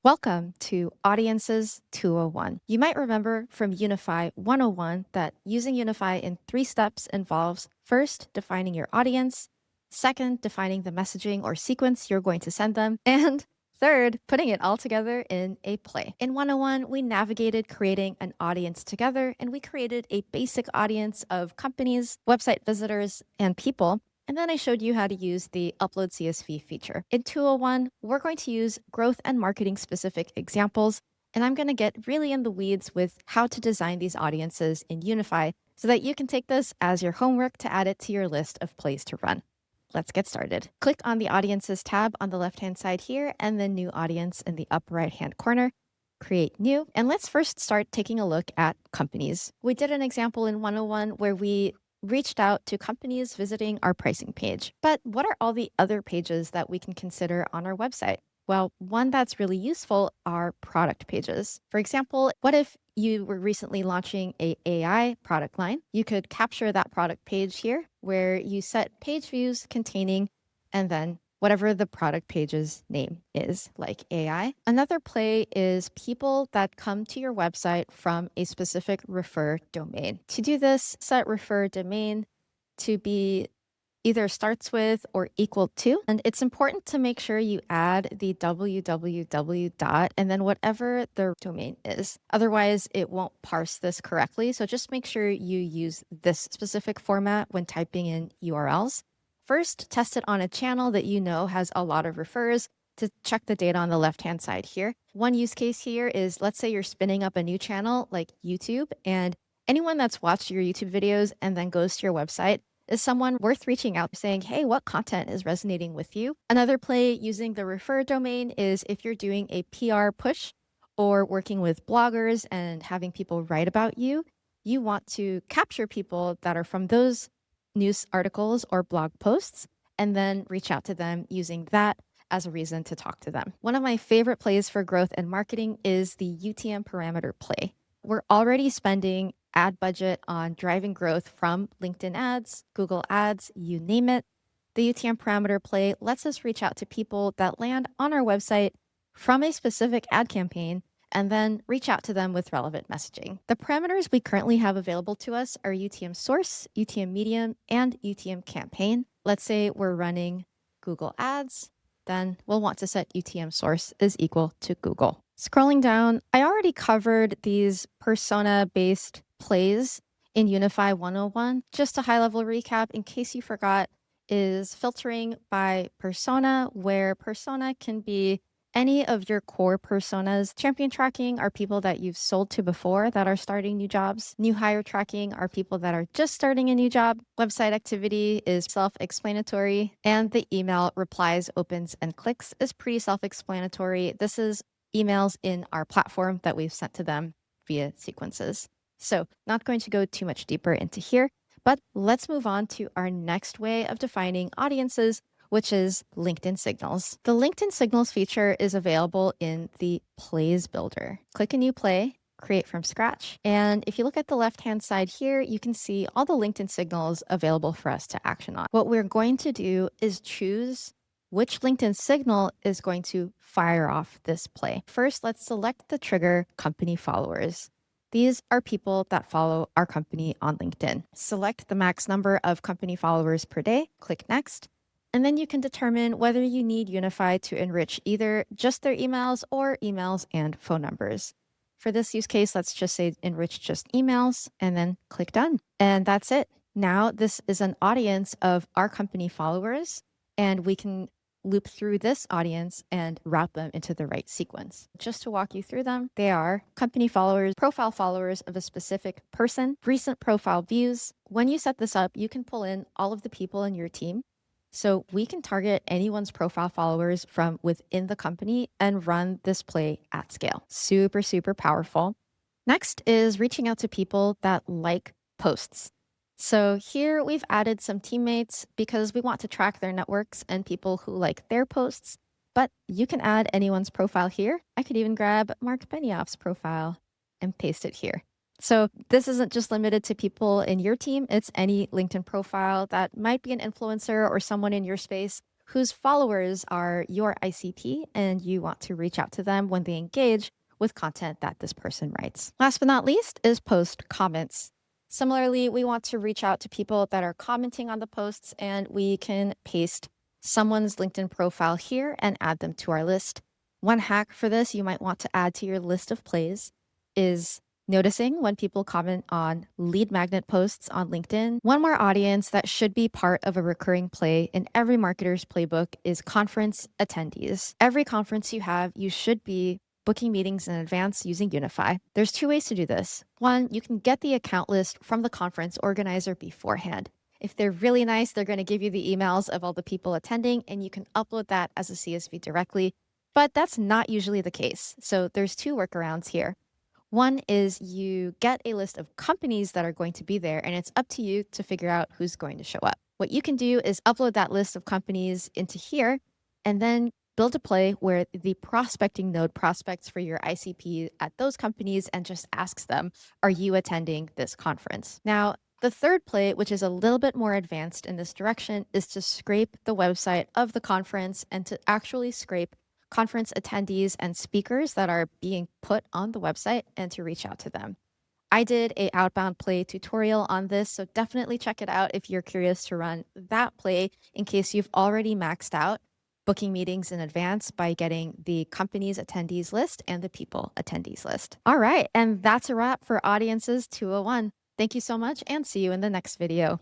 Welcome to Audiences 201. You might remember from Unify 101 that using Unify in 3 steps involves first, defining your audience, second, defining the messaging or sequence you're going to send them, and third, putting it all together in a play. In 101, we navigated creating an audience together, and we created a basic audience of companies, website visitors, and people. And then I showed you how to use the upload CSV feature. In 201, we're going to use growth and marketing specific examples, and I'm going to get really in the weeds with how to design these audiences in Unify so that you can take this as your homework to add it to your list of plays to run. Let's get started. Click on the Audiences tab on the left-hand side here and then New Audience in the upper right-hand corner. Create new, and let's first start taking a look at companies. We did an example in 101 where we reached out to companies visiting our pricing page. But what are all the other pages that we can consider on our website? Well, one that's really useful are product pages. For example, what if you were recently launching a AI product line? You could capture that product page here where you set page views containing and then whatever the product page's name is, like AI. Another play is people that come to your website from a specific refer domain. To do this, set refer domain to be either starts with or equal to. And it's important to make sure you add the www dot and then whatever the domain is. Otherwise, it won't parse this correctly. So just make sure you use this specific format when typing in URLs. First, test it on a channel that you know has a lot of refers to check the data on the left-hand side here. One use case here is, let's say you're spinning up a new channel like YouTube, and anyone that's watched your YouTube videos and then goes to your website is someone worth reaching out saying, hey, what content is resonating with you? Another play using the refer domain is if you're doing a PR push or working with bloggers and having people write about you, you want to capture people that are from those news articles or blog posts and then reach out to them using that as a reason to talk to them. One of my favorite plays for growth and marketing is the UTM parameter play. We're already spending ad budget on driving growth from LinkedIn ads, Google ads, you name it. The UTM parameter play lets us reach out to people that land on our website from a specific ad campaign and then reach out to them with relevant messaging. The parameters we currently have available to us are UTM source, UTM medium, and UTM campaign. Let's say we're running Google ads, then we'll want to set UTM source is equal to Google. Scrolling down, I already covered these persona-based plays in Unify 101. Just a high-level recap, in case you forgot, is filtering by persona, where persona can be any of your core personas. Champion tracking are people that you've sold to before that are starting new jobs. New hire tracking are people that are just starting a new job. Website activity is self-explanatory. And the email replies, opens, and clicks is pretty self-explanatory. This is emails in our platform that we've sent to them via sequences. So not going to go too much deeper into here, but let's move on to our next way of defining audiences, which is LinkedIn Signals. The LinkedIn Signals feature is available in the Plays Builder. Click a new play, create from scratch. And if you look at the left-hand side here, you can see all the LinkedIn signals available for us to action on. What we're going to do is choose which LinkedIn signal is going to fire off this play. First, let's select the trigger company followers. These are people that follow our company on LinkedIn. Select the max number of company followers per day, click next, and then you can determine whether you need Unify to enrich either just their emails or emails and phone numbers. For this use case, let's just say enrich just emails and then click done. And that's it. Now this is an audience of our company followers, and we can loop through this audience and route them into the right sequence. Just to walk you through them, they are company followers, profile followers of a specific person, recent profile views. When you set this up, you can pull in all of the people in your team. So we can target anyone's profile followers from within the company and run this play at scale. Super, super powerful. Next is reaching out to people that like posts. So here we've added some teammates because we want to track their networks and people who like their posts, but you can add anyone's profile here. I could even grab Mark Benioff's profile and paste it here. So this isn't just limited to people in your team, it's any LinkedIn profile that might be an influencer or someone in your space whose followers are your ICP and you want to reach out to them when they engage with content that this person writes. Last but not least is post comments. Similarly, we want to reach out to people that are commenting on the posts, and we can paste someone's LinkedIn profile here and add them to our list. One hack for this you might want to add to your list of plays is noticing when people comment on lead magnet posts on LinkedIn. One more audience that should be part of a recurring play in every marketer's playbook is conference attendees. Every conference you have, you should be booking meetings in advance using Unify. There's two ways to do this. One, you can get the account list from the conference organizer beforehand. If they're really nice, they're going to give you the emails of all the people attending, and you can upload that as a CSV directly. But that's not usually the case. So there's two workarounds here. One is you get a list of companies that are going to be there, and it's up to you to figure out who's going to show up. What you can do is upload that list of companies into here and then build a play where the prospecting node prospects for your ICP at those companies and just asks them, are you attending this conference? Now, the third play, which is a little bit more advanced in this direction, is to scrape the website of the conference and to actually scrape conference attendees and speakers that are being put on the website and to reach out to them. I did a outbound play tutorial on this, so definitely check it out if you're curious to run that play in case you've already maxed out booking meetings in advance by getting the company's attendees list and the people attendees list. All right, and that's a wrap for Audiences 201. Thank you so much and see you in the next video.